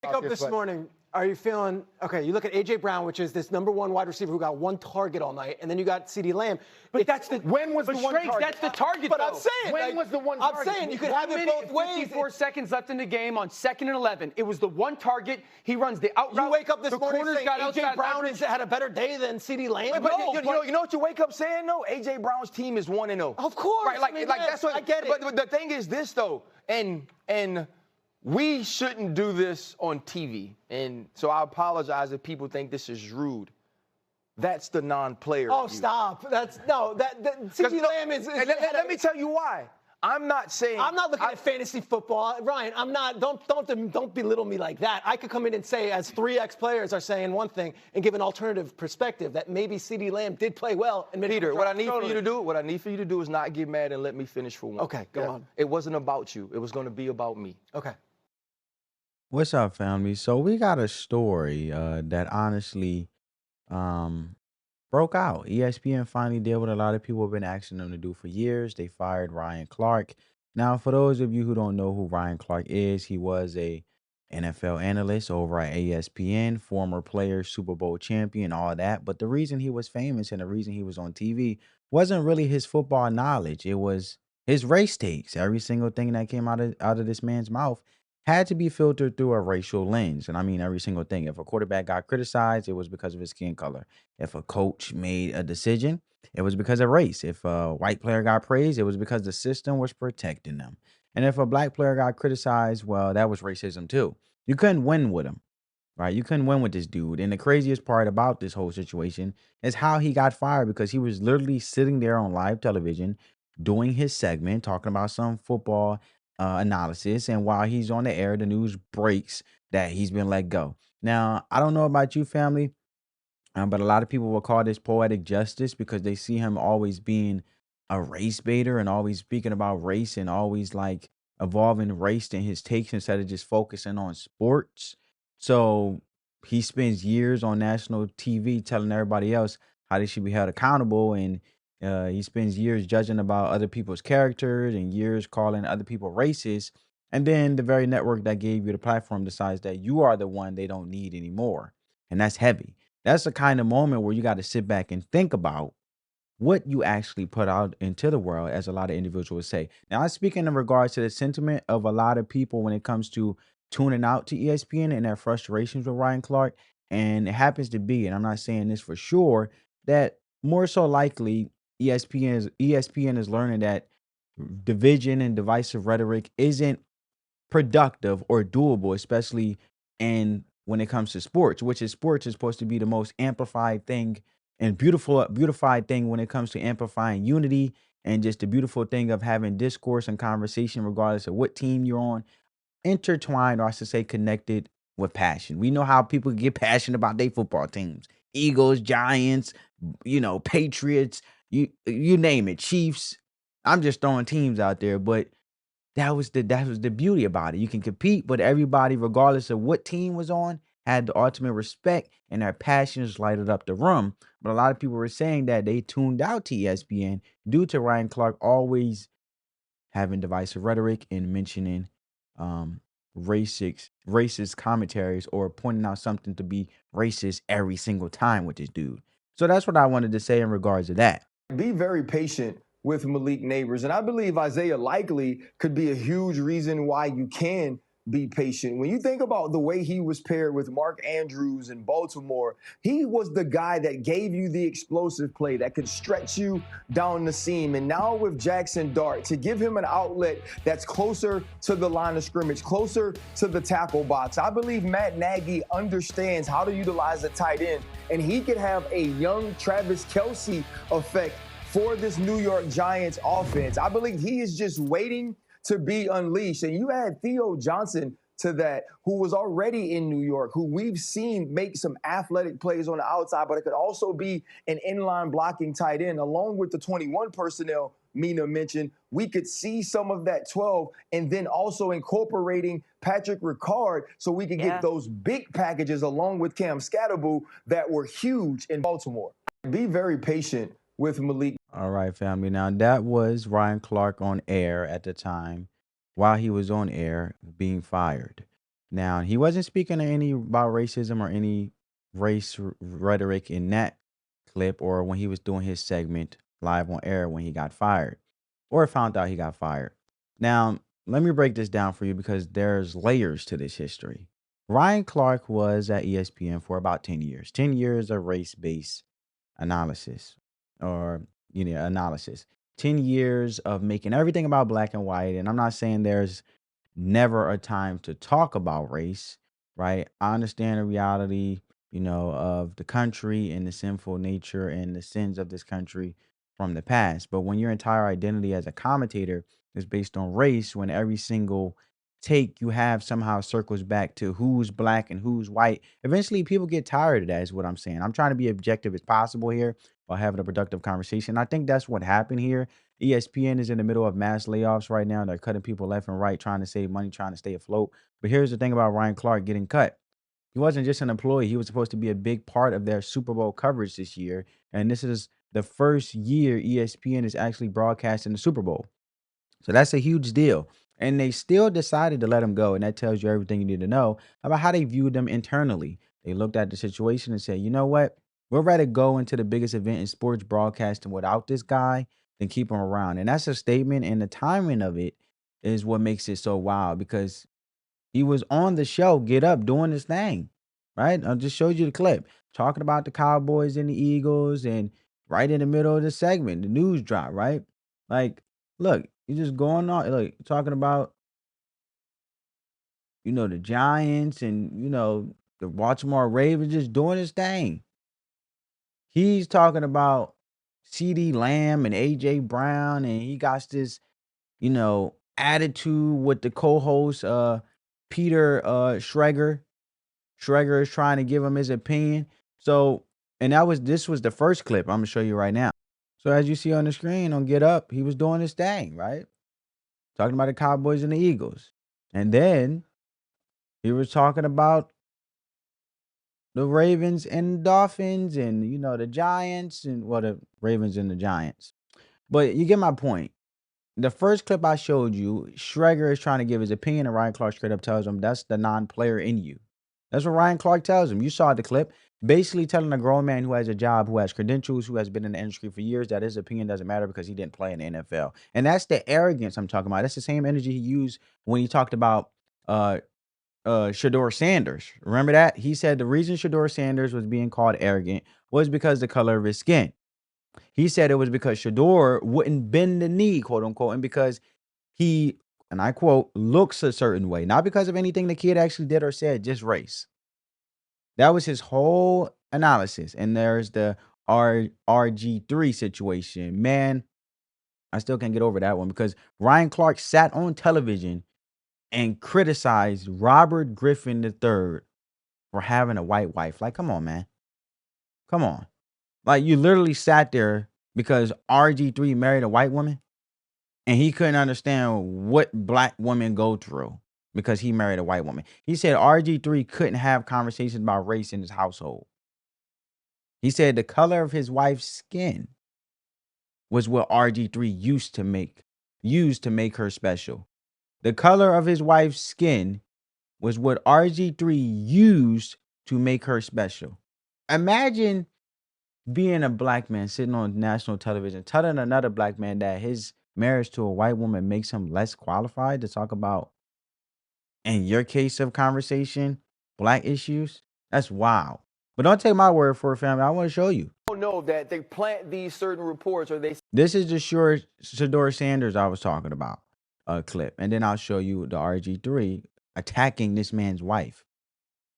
Wake up this morning, are you feeling, okay, you look at A.J. Brown, which is this #1 wide receiver who got one target all night, and then you got CeeDee Lamb. But that's the when was the one target? That's the target, But though. I'm saying, when was the one target? I'm saying you could have it both ways. 54 seconds left in the game on 2nd and 11. It was the one target. He runs the out route. You wake up this morning saying got A.J. Brown had a better day than CeeDee Lamb? But you know what you wake up saying, though? A.J. Brown's team is 1-0. Of course. Right, like that's what I get it. But the thing is this, though, and we shouldn't do this on TV. And so I apologize if people think this is rude. That's the non-player. Oh, stop. CeeDee Lamb is let me tell you why. I'm not looking at fantasy football. Ryan, I'm not. Don't belittle me like that. I could come in and say, as 3 ex-players are saying one thing, and give an alternative perspective that maybe CeeDee Lamb did play well. And Peter, what I need for you to do is not get mad and let me finish for one. Okay, go on. It wasn't about you. It was going to be about me. Okay. What's up, family? So we got a story that honestly broke out. ESPN finally did what a lot of people have been asking them to do for years. They fired Ryan Clark. Now, for those of you who don't know who Ryan Clark is, he was a NFL analyst over at ESPN, former player, Super Bowl champion, all that. But the reason he was famous and the reason he was on TV wasn't really his football knowledge. It was his race takes. Every single thing that came out of this man's mouth had to be filtered through a racial lens. And I mean every single thing. If a quarterback got criticized, it was because of his skin color. If a coach made a decision, it was because of race. If a white player got praised, it was because the system was protecting them. And if a black player got criticized, well, that was racism too. You couldn't win with him, right? You couldn't win with this dude. And the craziest part about this whole situation is how he got fired, because he was literally sitting there on live television doing his segment, talking about some football analysis, and while he's on the air, the news breaks that he's been let go. Now, I don't know about you, family, but a lot of people will call this poetic justice because they see him always being a race baiter and always speaking about race and always like evolving race in his takes instead of just focusing on sports. So he spends years on national TV telling everybody else how they should be held accountable, and he spends years judging about other people's characters and years calling other people racist. And then the very network that gave you the platform decides that you are the one they don't need anymore. And that's heavy. That's the kind of moment where you got to sit back and think about what you actually put out into the world, as a lot of individuals say. Now, I'm speaking in regards to the sentiment of a lot of people when it comes to tuning out to ESPN and their frustrations with Ryan Clark. And it happens to be, and I'm not saying this for sure, that more so likely ESPN is learning that division and divisive rhetoric isn't productive or doable, especially when it comes to sports, sports is supposed to be the most amplified thing and beautified thing when it comes to amplifying unity and just the beautiful thing of having discourse and conversation, regardless of what team you're on, intertwined, or I should say connected with passion. We know how people get passionate about their football teams. Eagles, Giants, Patriots, you name it, Chiefs. I'm just throwing teams out there, but that was the beauty about it. You can compete, but everybody, regardless of what team was on, had the ultimate respect, and their passions lighted up the room. But a lot of people were saying that they tuned out to ESPN due to Ryan Clark always having divisive rhetoric and mentioning racist commentaries or pointing out something to be racist every single time with this dude. So that's what I wanted to say in regards to that. Be very patient with Malik Neighbors. And I believe Isaiah Likely could be a huge reason why you can be patient. When you think about the way he was paired with Mark Andrews in Baltimore, he was the guy that gave you the explosive play that could stretch you down the seam. And now with Jackson Dart, to give him an outlet that's closer to the line of scrimmage, closer to the tackle box, I believe Matt Nagy understands how to utilize a tight end, and he could have a young Travis Kelce effect for this New York Giants offense. I believe he is just waiting to be unleashed. And you add Theo Johnson to that, who was already in New York, who we've seen make some athletic plays on the outside, but it could also be an inline blocking tight end, along with the 21 personnel Mina mentioned. We could see some of that 12, and then also incorporating Patrick Ricard so we could get those big packages along with Cam Scatterboo that were huge in Baltimore. Be very patient with Malik. All right, family. Now, that was Ryan Clark on air at the time while he was on air being fired. Now, he wasn't speaking to any about racism or any rhetoric in that clip or when he was doing his segment live on air when he got fired or found out he got fired. Now, let me break this down for you because there's layers to this history. Ryan Clark was at ESPN for about 10 years, 10 years of race based analysis or, analysis, 10 years of making everything about black and white. And I'm not saying there's never a time to talk about race, right? I understand the reality, of the country and the sinful nature and the sins of this country from the past. But when your entire identity as a commentator is based on race, when every single take you have somehow circles back to who's black and who's white, eventually people get tired of that, is what I'm saying. I'm trying to be objective as possible here while having a productive conversation. I think that's what happened here. ESPN is in the middle of mass layoffs right now. They're cutting people left and right, trying to save money, trying to stay afloat. But here's the thing about Ryan Clark getting cut. He wasn't just an employee. He was supposed to be a big part of their Super Bowl coverage this year. And this is the first year ESPN is actually broadcasting the Super Bowl. So that's a huge deal. And they still decided to let him go. And that tells you everything you need to know about how they viewed them internally. They looked at the situation and said, you know what? We'd rather go into the biggest event in sports broadcasting without this guy than keep him around. And that's a statement. And the timing of it is what makes it so wild because he was on the show, Get Up, doing his thing, right? I just showed you the clip, talking about the Cowboys and the Eagles, and right in the middle of the segment, the news drop, right? Like, look, he's just going on, like, talking about, the Giants and, the Baltimore Ravens, just doing his thing. He's talking about CD Lamb and AJ Brown, and he got this, attitude with the co-host, Peter Schrager. Schrager is trying to give him his opinion. So, and this was the first clip I'm gonna show you right now. So as you see on the screen on Get Up, he was doing his thing, right? Talking about the Cowboys and the Eagles. And then he was talking about the Ravens and Dolphins and the Giants and the Ravens and the Giants. But you get my point. The first clip I showed you, Schrager is trying to give his opinion, and Ryan Clark straight up tells him that's the non-player in you. That's what Ryan Clark tells him. You saw the clip, basically telling a grown man who has a job, who has credentials, who has been in the industry for years, that his opinion doesn't matter because he didn't play in the NFL. And that's the arrogance I'm talking about. That's the same energy he used when he talked about Shador Sanders. Remember that? He said the reason Shador Sanders was being called arrogant was because the color of his skin. He said it was because Shador wouldn't bend the knee, quote unquote, and because he, and I quote, looks a certain way, not because of anything the kid actually did or said, just race. That was his whole analysis. And there's the RG3 situation. Man, I still can't get over that one because Ryan Clark sat on television and criticized Robert Griffin III for having a white wife. Like, come on, man. Come on. Like, you literally sat there because RG3 married a white woman and he couldn't understand what black women go through because he married a white woman. He said RG3 couldn't have conversations about race in his household. He said the color of his wife's skin was what RG3 used to make her special. The color of his wife's skin was what RG3 used to make her special. Imagine being a black man sitting on national television telling another black man that his marriage to a white woman makes him less qualified to talk about, in your case of conversation, black issues. That's wild. But don't take my word for it, family. I want to show you. Don't know that they plant these certain reports or they This is the Shador Sanders I was talking about clip. And then I'll show you the RG3 attacking this man's wife.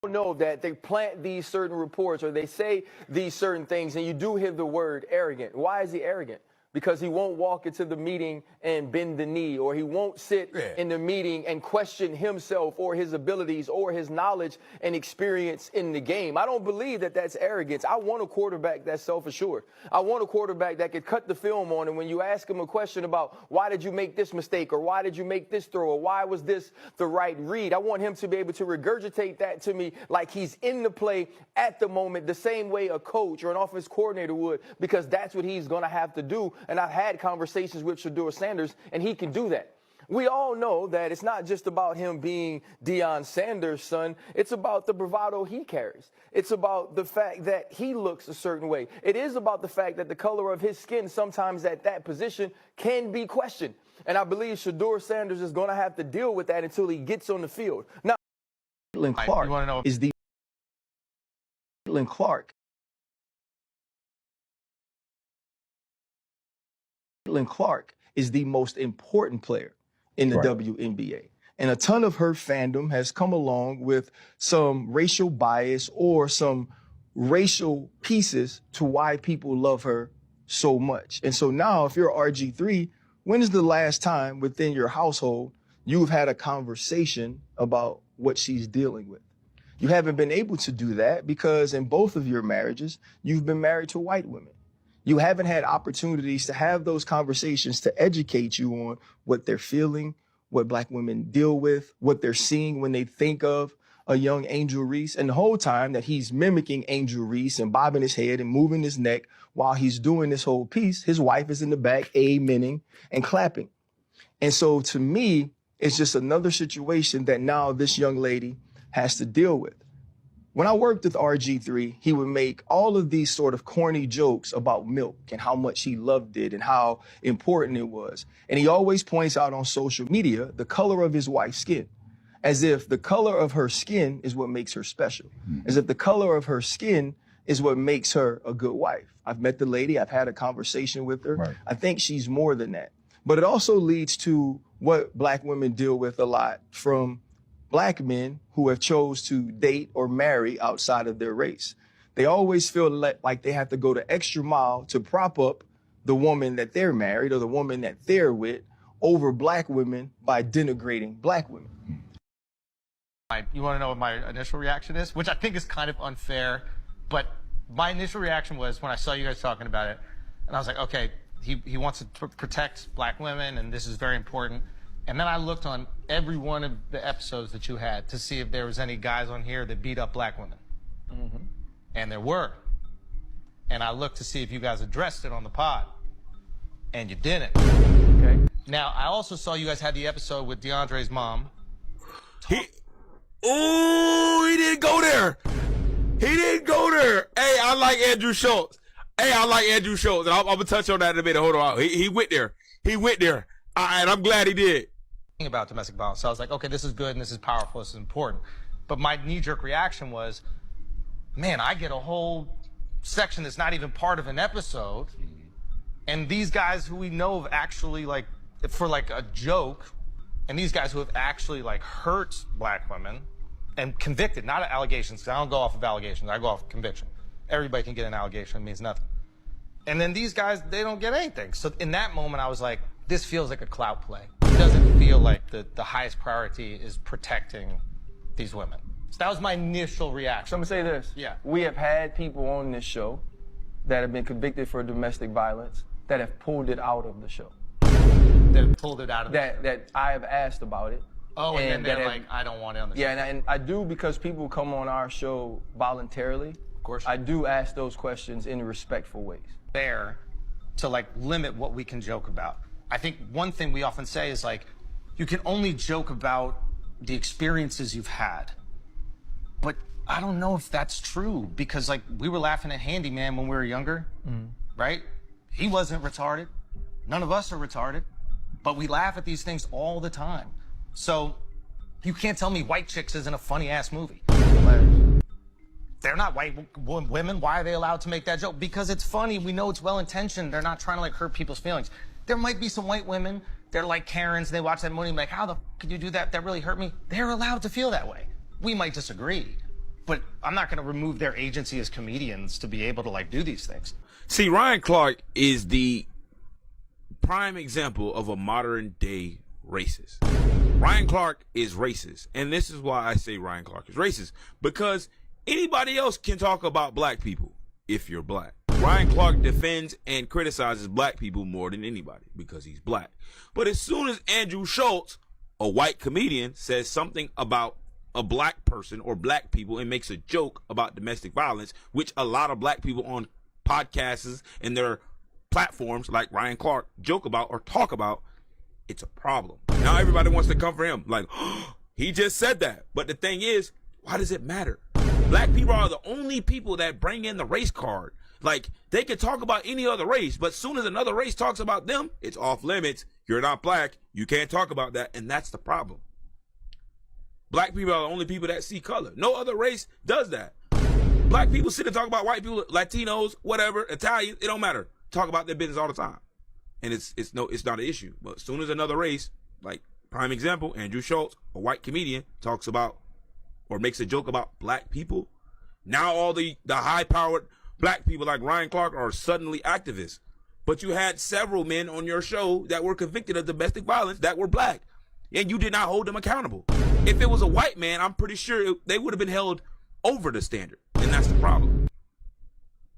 know that they plant these certain reports or they say these certain things and you do hear the word arrogant. Why is he arrogant? Because he won't walk into the meeting and bend the knee, or he won't sit in the meeting and question himself or his abilities or his knowledge and experience in the game. I don't believe that that's arrogance. I want a quarterback that's self-assured. I want a quarterback that could cut the film on, and when you ask him a question about why did you make this mistake or why did you make this throw or why was this the right read, I want him to be able to regurgitate that to me like he's in the play at the moment, the same way a coach or an offense coordinator would, because that's what he's going to have to do. And I've had conversations with Shador Sanders, and he can do that. We all know that it's not just about him being Deion Sanders' son. It's about the bravado he carries. It's about the fact that he looks a certain way. It is about the fact that the color of his skin sometimes at that position can be questioned. And I believe Shedeur Sanders is going to have to deal with that until he gets on the field. Now, Clark is the Clark. Clark is the most important player in the WNBA. And a ton of her fandom has come along with some racial bias or some racial pieces to why people love her so much. And so now if you're RG3, when is the last time within your household you've had a conversation about what she's dealing with? You haven't been able to do that because in both of your marriages, you've been married to white women. You haven't had opportunities to have those conversations to educate you on what they're feeling, what Black women deal with, what they're seeing when they think of a young Angel Reese. And the whole time that he's mimicking Angel Reese and bobbing his head and moving his neck while he's doing this whole piece, his wife is in the back amening and clapping. And so to me, it's just another situation that now this young lady has to deal with. When I worked with RG3, he would make all of these sort of corny jokes about milk and how much he loved it and how important it was. And he always points out on social media the color of his wife's skin, as if the color of her skin is what makes her special, as if the color of her skin is what makes her a good wife. I've met the lady, I've had a conversation with her. Right. I think she's more than that. But it also leads to what Black women deal with a lot from Black men who have chose to date or marry outside of their race. They always feel like they have to go the extra mile to prop up the woman that they're married or the woman that they're with over Black women by denigrating Black women. You want to know what my initial reaction is? Which I think is kind of unfair, but my initial reaction was when I saw you guys talking about it, and I was like, okay, he wants to protect Black women, and this is very important. And then I looked on every one of the episodes that you had to see if there was any guys on here that beat up Black women. Mm-hmm. And there were. And I looked to see if you guys addressed it on the pod. And you didn't. Okay. Now, I also saw you guys had the episode with DeAndre's mom. He didn't go there. He didn't go there. Hey, I like Andrew Schultz. And I'm going to touch on that in a minute. Hold on. He went there. And I'm glad he did. About domestic violence. So I was like, okay, this is good and this is powerful, this is important. But my knee-jerk reaction was, man, I get a whole section that's not even part of an episode. And these guys who we know have actually, like, for like a joke, and these guys who have actually like hurt Black women and convicted, not allegations, because I don't go off of allegations, I go off of conviction. Everybody can get an allegation, it means nothing. And then these guys, they don't get anything. So in that moment, I was like, this feels like a clout play. It doesn't feel like the highest priority is protecting these women. So that was my initial reaction. So I'm gonna say this. Yeah. We have had people on this show that have been convicted for domestic violence that have pulled it out of the show. That pulled it out of the show. That I have asked about it. Oh, and then they're like, I don't want it on the show. Yeah, and I do, because people come on our show voluntarily. Of course. I do ask those questions in respectful ways. Fair to like limit what we can joke about. I think one thing we often say is like, you can only joke about the experiences you've had. But I don't know if that's true, because like we were laughing at Handyman when we were younger, right? He wasn't retarded. None of us are retarded, but we laugh at these things all the time. So you can't tell me White Chicks isn't a funny ass movie. They're not white women. Why are they allowed to make that joke? Because it's funny. We know it's well-intentioned. They're not trying to like hurt people's feelings. There might be some white women, they're like Karens, they watch that movie and like, how the f could you do that? That really hurt me. They're allowed to feel that way. We might disagree, but I'm not going to remove their agency as comedians to be able to like do these things. See, Ryan Clark is the prime example of a modern day racist. Ryan Clark is racist. And this is why I say Ryan Clark is racist, because anybody else can talk about Black people if you're Black. Ryan Clark defends and criticizes Black people more than anybody because he's Black. But as soon as Andrew Schultz, a white comedian, says something about a Black person or Black people and makes a joke about domestic violence, which a lot of Black people on podcasts and their platforms like Ryan Clark joke about or talk about, it's a problem. Now everybody wants to come for him. Like, he just said that. But the thing is, why does it matter? Black people are the only people that bring in the race card. Like, they can talk about any other race, but as soon as another race talks about them, it's off limits. You're not black. You can't talk about that. And that's the problem. Black people are the only people that see color. No other race does that. Black people sit and talk about white people, Latinos, whatever, Italians, it don't matter. Talk about their business all the time. And it's not an issue. But as soon as another race, like prime example, Andrew Schultz, a white comedian, talks about or makes a joke about black people, now all the high-powered black people like Ryan Clark are suddenly activists. But you had several men on your show that were convicted of domestic violence that were black, and you did not hold them accountable. If it was a white man, I'm pretty sure they would have been held over the standard, and that's the problem.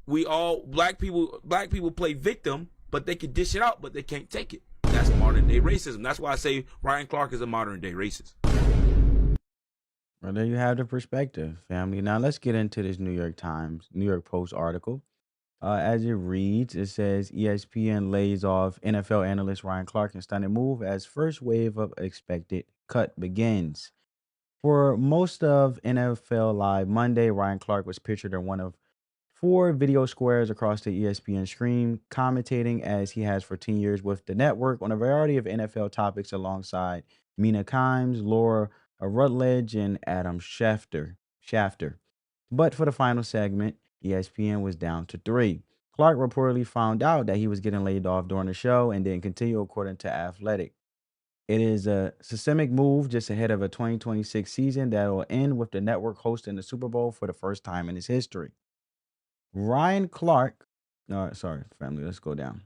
Black people play victim, but they can dish it out, but they can't take it. That's modern day racism. That's why I say Ryan Clark is a modern day racist. Well, there you have the perspective, family. Now let's get into this New York Post article. As it reads, it says ESPN lays off NFL analyst Ryan Clark in stunning move as first wave of expected cut begins. For most of NFL Live Monday, Ryan Clark was pictured in one of 4 video squares across the ESPN screen, commentating as he has for 10 years with the network on a variety of NFL topics alongside Mina Kimes, Laura Rutledge, and Adam Schefter. But for the final segment, ESPN was down to 3. Clark reportedly found out that he was getting laid off during the show and didn't continue, according to Athletic. It is a systemic move just ahead of a 2026 season that will end with the network hosting the Super Bowl for the first time in its history. Ryan Clark, sorry, family, let's go down.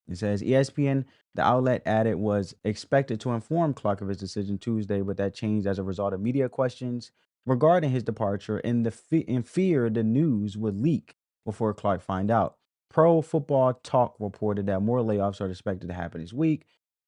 It says ESPN, the outlet added, was expected to inform Clark of his decision Tuesday, but that changed as a result of media questions regarding his departure and in fear the news would leak before Clark find out. Pro Football Talk reported that more layoffs are expected to happen this week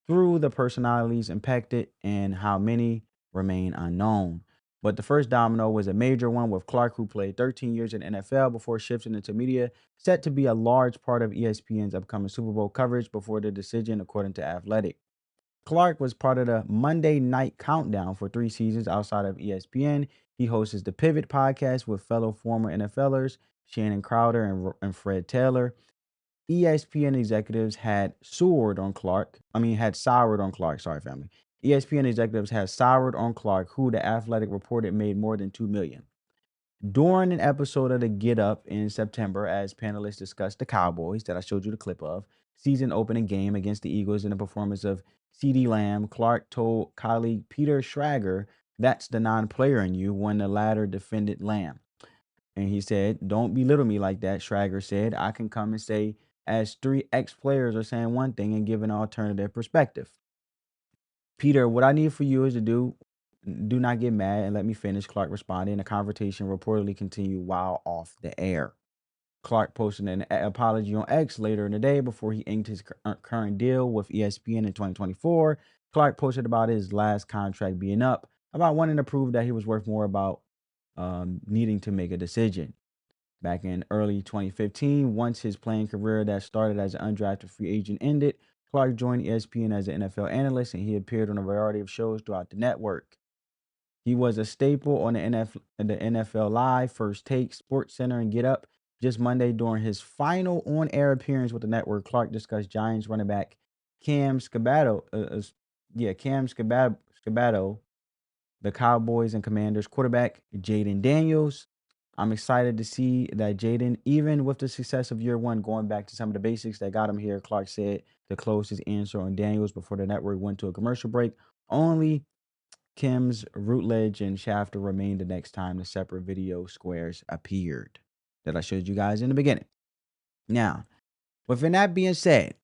through the personalities impacted and how many remain unknown. But the first domino was a major one with Clark, who played 13 years in NFL before shifting into media, set to be a large part of ESPN's upcoming Super Bowl coverage before the decision, according to Athletic. Clark was part of the Monday Night Countdown for 3 seasons outside of ESPN. He hosts the Pivot podcast with fellow former NFLers Shannon Crowder and Fred Taylor. ESPN executives had soured on Clark. Sorry, family. ESPN executives had soured on Clark, who the Athletic reported made more than $2 million. During an episode of the Get Up in September, as panelists discussed the Cowboys that I showed you the clip of, season opening game against the Eagles in the performance of CeeDee Lamb, Clark told colleague Peter Schrager, "That's the non-player in you," when the latter defended Lamb. And he said, "Don't belittle me like that," Schrager said. "I can come and say, as 3 ex-players are saying one thing and give an alternative perspective." "Peter, what I need for you is to do not get mad and let me finish," Clark responded, and the conversation reportedly continued while off the air. Clark posted an apology on X later in the day before he inked his current deal with ESPN in 2024. Clark posted about his last contract being up, about wanting to prove that he was worth more, about needing to make a decision. Back in early 2015, once his playing career that started as an undrafted free agent ended, Clark joined ESPN as an NFL analyst, and he appeared on a variety of shows throughout the network. He was a staple on the NFL Live, First Take, SportsCenter, and Get Up. Just Monday, during his final on-air appearance with the network, Clark discussed Giants running back Cam Scabado, the Cowboys and Commanders quarterback Jaden Daniels. "I'm excited to see that Jaden, even with the success of year 1, going back to some of the basics that got him here," Clark said to close his answer on Daniels before the network went to a commercial break. Only Kim's, Rutledge, and Shafter remained the next time the separate video squares appeared that I showed you guys in the beginning. Now, within that being said,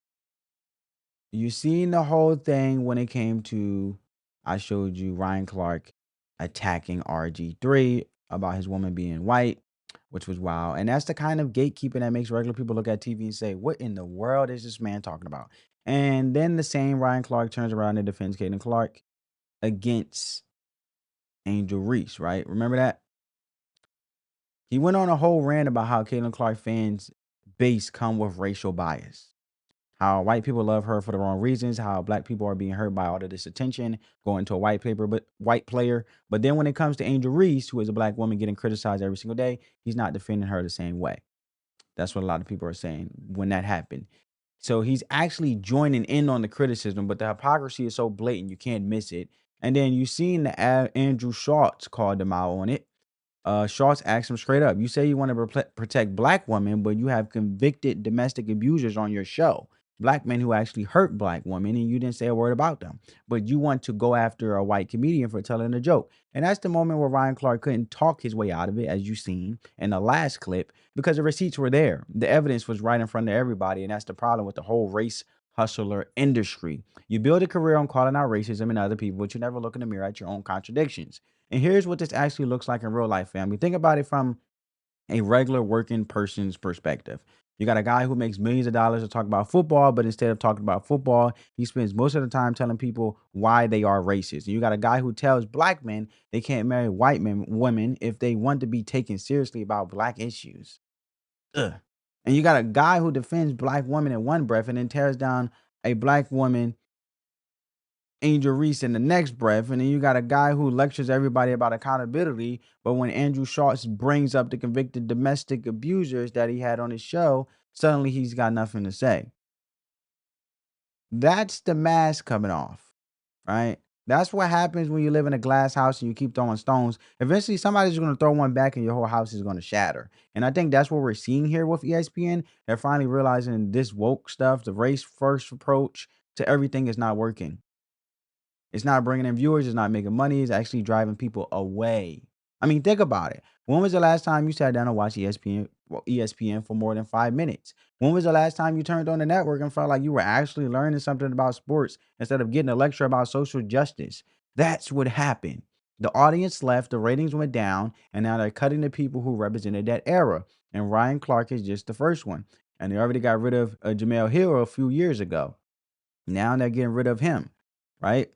you seen the whole thing when it came to, I showed you Ryan Clark attacking RG3 about his woman being white, which was wild. And that's the kind of gatekeeping that makes regular people look at TV and say, what in the world is this man talking about? And then the same Ryan Clark turns around and defends Caitlin Clark against Angel Reese, right? Remember that? He went on a whole rant about how Caitlin Clark fans base come with racial bias. how white people love her for the wrong reasons, how black people are being hurt by all of this attention going to a white player. But then when it comes to Angel Reese, who is a black woman getting criticized every single day, he's not defending her the same way. That's what a lot of people are saying when that happened. So he's actually joining in on the criticism, but the hypocrisy is so blatant you can't miss it. And then you seen the Andrew Schultz called him out on it. Schultz asked him straight up, "You say you want to protect black women, but you have convicted domestic abusers on your show, black men who actually hurt black women, and you didn't say a word about them. But you want to go after a white comedian for telling a joke." And that's the moment where Ryan Clark couldn't talk his way out of it, as you seen in the last clip, because the receipts were there. The evidence was right in front of everybody, and that's the problem with the whole race hustler industry. You build a career on calling out racism in other people, but you never look in the mirror at your own contradictions. And here's what this actually looks like in real life, family. Think about it from a regular working person's perspective. You got a guy who makes millions of dollars to talk about football, but instead of talking about football, he spends most of the time telling people why they are racist. And you got a guy who tells black men they can't marry women if they want to be taken seriously about black issues. Ugh. And you got a guy who defends black women in one breath and then tears down a black woman, Angel Reese, in the next breath. And then you got a guy who lectures everybody about accountability, but when Andrew Schultz brings up the convicted domestic abusers that he had on his show, suddenly he's got nothing to say. That's the mask coming off, right? That's what happens when you live in a glass house and you keep throwing stones. Eventually, somebody's going to throw one back and your whole house is going to shatter. And I think that's what we're seeing here with ESPN. They're finally realizing this woke stuff, the race first approach to everything, is not working. It's not bringing in viewers. It's not making money. It's actually driving people away. I mean, think about it. When was the last time you sat down and watched ESPN for more than 5 minutes? When was the last time you turned on the network and felt like you were actually learning something about sports instead of getting a lecture about social justice? That's what happened. The audience left, the ratings went down, and now they're cutting the people who represented that era. And Ryan Clark is just the first one. And they already got rid of Jamel Hill a few years ago. Now they're getting rid of him, right?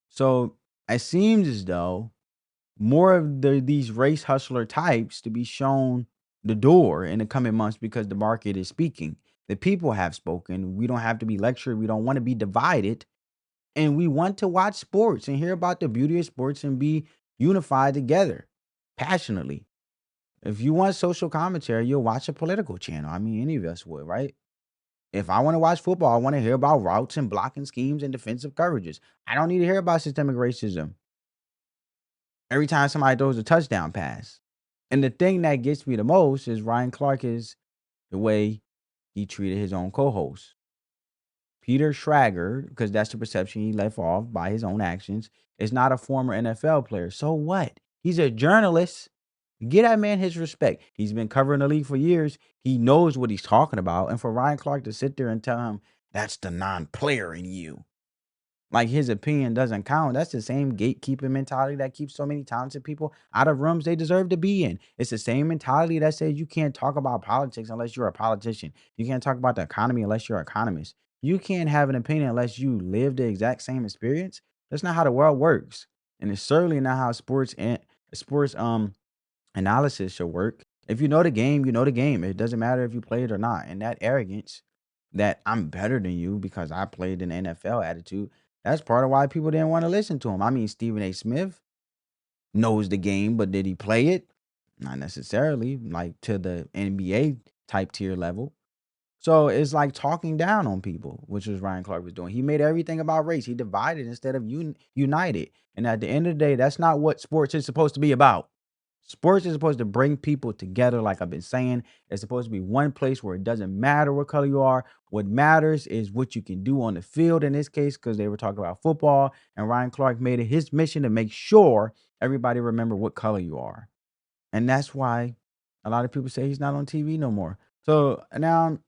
So it seems as though more of these race hustler types to be shown the door in the coming months because the market is speaking. The people have spoken. We don't have to be lectured. We don't want to be divided. And we want to watch sports and hear about the beauty of sports and be unified together passionately. If you want social commentary, you'll watch a political channel. I mean, any of us would, right? If I want to watch football, I want to hear about routes and blocking schemes and defensive coverages. I don't need to hear about systemic racism every time somebody throws a touchdown pass. And the thing that gets me the most is Ryan Clark is the way he treated his own co-host. Peter Schrager, because that's the perception he left off by his own actions, is not a former NFL player. So what? He's a journalist. Get that man his respect. He's been covering the league for years. He knows what he's talking about. And for Ryan Clark to sit there and tell him that's the non-player in you, like his opinion doesn't count. That's the same gatekeeping mentality that keeps so many talented people out of rooms they deserve to be in. It's the same mentality that says you can't talk about politics unless you're a politician. You can't talk about the economy unless you're an economist. You can't have an opinion unless you live the exact same experience. That's not how the world works. And it's certainly not how sports analysis should work. If you know the game, you know the game. It doesn't matter if you play it or not. And that arrogance that I'm better than you because I played in the NFL attitude, that's part of why people didn't want to listen to him. I mean, Stephen A. Smith knows the game, but did he play it? Not necessarily, like to the NBA type tier level. So it's like talking down on people, which was Ryan Clark was doing. He made everything about race. He divided instead of united. And at the end of the day, that's not what sports is supposed to be about. Sports is supposed to bring people together, like I've been saying. It's supposed to be one place where it doesn't matter what color you are. What matters is what you can do on the field in this case, because they were talking about football. And Ryan Clark made it his mission to make sure everybody remember what color you are. And that's why a lot of people say he's not on TV no more. So now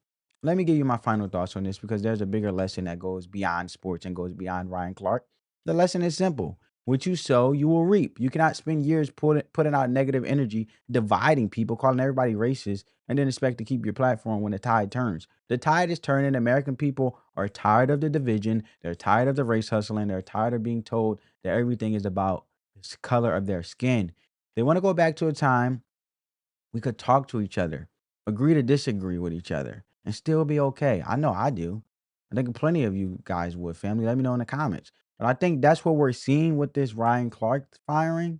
let me give you my final thoughts on this, because there's a bigger lesson that goes beyond sports and goes beyond Ryan Clark. The lesson is simple. What you sow, you will reap. You cannot spend years putting out negative energy, dividing people, calling everybody racist, and then expect to keep your platform when the tide turns. The tide is turning. American people are tired of the division. They're tired of the race hustling. They're tired of being told that everything is about the color of their skin. They want to go back to a time we could talk to each other, agree to disagree with each other, and still be okay. I know I do. I think plenty of you guys would. Family, let me know in the comments. But I think that's what we're seeing with this Ryan Clark firing.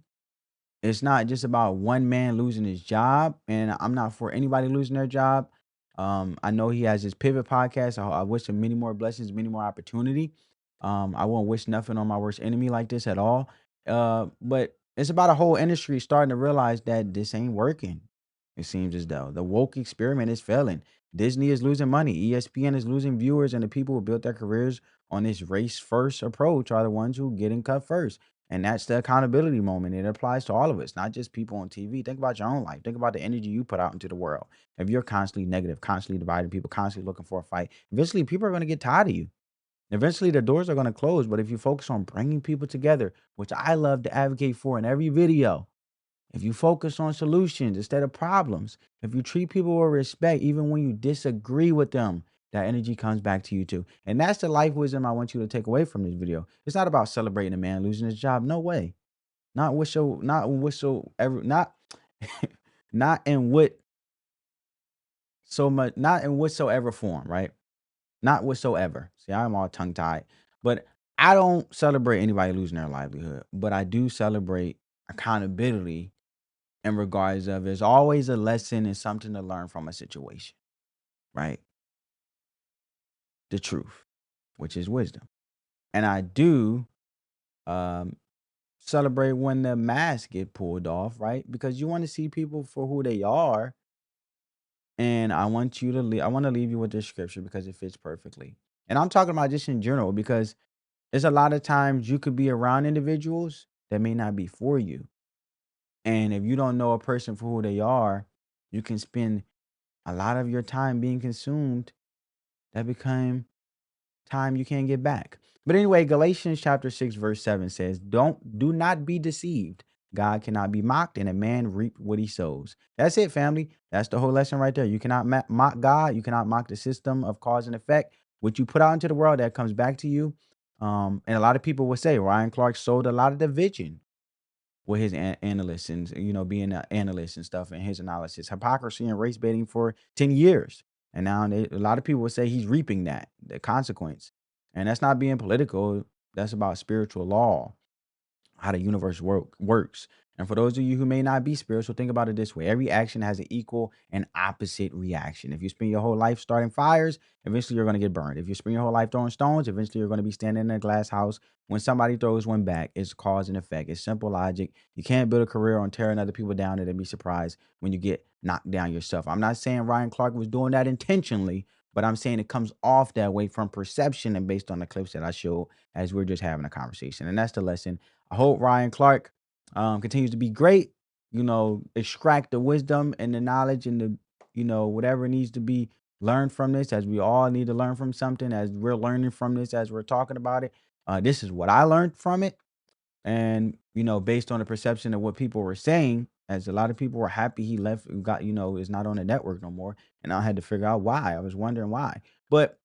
It's not just about one man losing his job, and I'm not for anybody losing their job. I know he has his pivot podcast. I wish him many more blessings, many more opportunity. I won't wish nothing on my worst enemy like this at all. But it's about a whole industry starting to realize that this ain't working. It seems as though the woke experiment is failing. Disney is losing money. ESPN is losing viewers, and the people who built their careers on this race first approach are the ones who getting cut first. And that's the accountability moment. It applies to all of us, not just people on TV. Think about your own life. Think about the energy you put out into the world. If you're constantly negative, constantly dividing people, constantly looking for a fight, eventually people are going to get tired of you. Eventually the doors are going to close. But if you focus on bringing people together, which I love to advocate for in every video, if you focus on solutions instead of problems, if you treat people with respect, even when you disagree with them, that energy comes back to you too. And that's the life wisdom I want you to take away from this video. It's not about celebrating a man losing his job. No way. Not not in what so much, not in whatsoever form, right? Not whatsoever. See, I'm all tongue tied, but I don't celebrate anybody losing their livelihood, but I do celebrate accountability in regards of there's always a lesson and something to learn from a situation, right? The truth, which is wisdom. And I do um, celebrate when the masks get pulled off, right? Because you want to see people for who they are. And I want you to leave. I want to leave you with this scripture because it fits perfectly. And I'm talking about just in general because there's a lot of times you could be around individuals that may not be for you. And if you don't know a person for who they are, you can spend a lot of your time being consumed that become time you can't get back. But anyway, Galatians chapter 6, verse 7 says, do not be deceived. God cannot be mocked, and a man reap what he sows. That's it, family. That's the whole lesson right there. You cannot mock God. You cannot mock the system of cause and effect. What you put out into the world, that comes back to you. And a lot of people will say Ryan Clark sowed a lot of division with his analysts and, being an analyst and stuff and his analysis, hypocrisy and race baiting for 10 years. And now a lot of people would say he's reaping that, the consequence. And that's not being political. That's about spiritual law, how the universe works. And for those of you who may not be spiritual, think about it this way. Every action has an equal and opposite reaction. If you spend your whole life starting fires, eventually you're going to get burned. If you spend your whole life throwing stones, eventually you're going to be standing in a glass house. When somebody throws one back, it's cause and effect. It's simple logic. You can't build a career on tearing other people down and then be surprised when you get knocked down yourself. I'm not saying Ryan Clark was doing that intentionally, but I'm saying it comes off that way from perception and based on the clips that I showed as we're just having a conversation. And that's the lesson. I hope Ryan Clark continues to be great, extract the wisdom and the knowledge and the, whatever needs to be learned from this, as we all need to learn from something, as we're learning from this, as we're talking about it. This is what I learned from it. And, based on the perception of what people were saying, as a lot of people were happy he left, is not on the network no more. And I had to figure out why. I was wondering why. But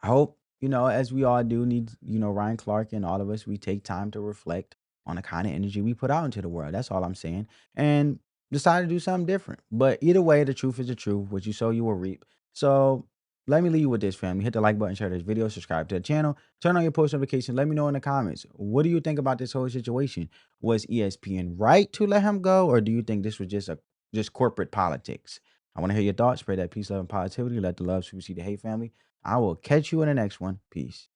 I hope, as we all do need, Ryan Clark and all of us, we take time to reflect on the kind of energy we put out into the world. That's all I'm saying. And decide to do something different. But either way, the truth is the truth. What you sow, you will reap. So let me leave you with this, family. Hit the like button, share this video, subscribe to the channel, turn on your post notifications. Let me know in the comments. What do you think about this whole situation? Was ESPN right to let him go? Or do you think this was just corporate politics? I want to hear your thoughts. Spread that peace, love, and positivity. Let the love supersede the hate, family. I will catch you in the next one. Peace.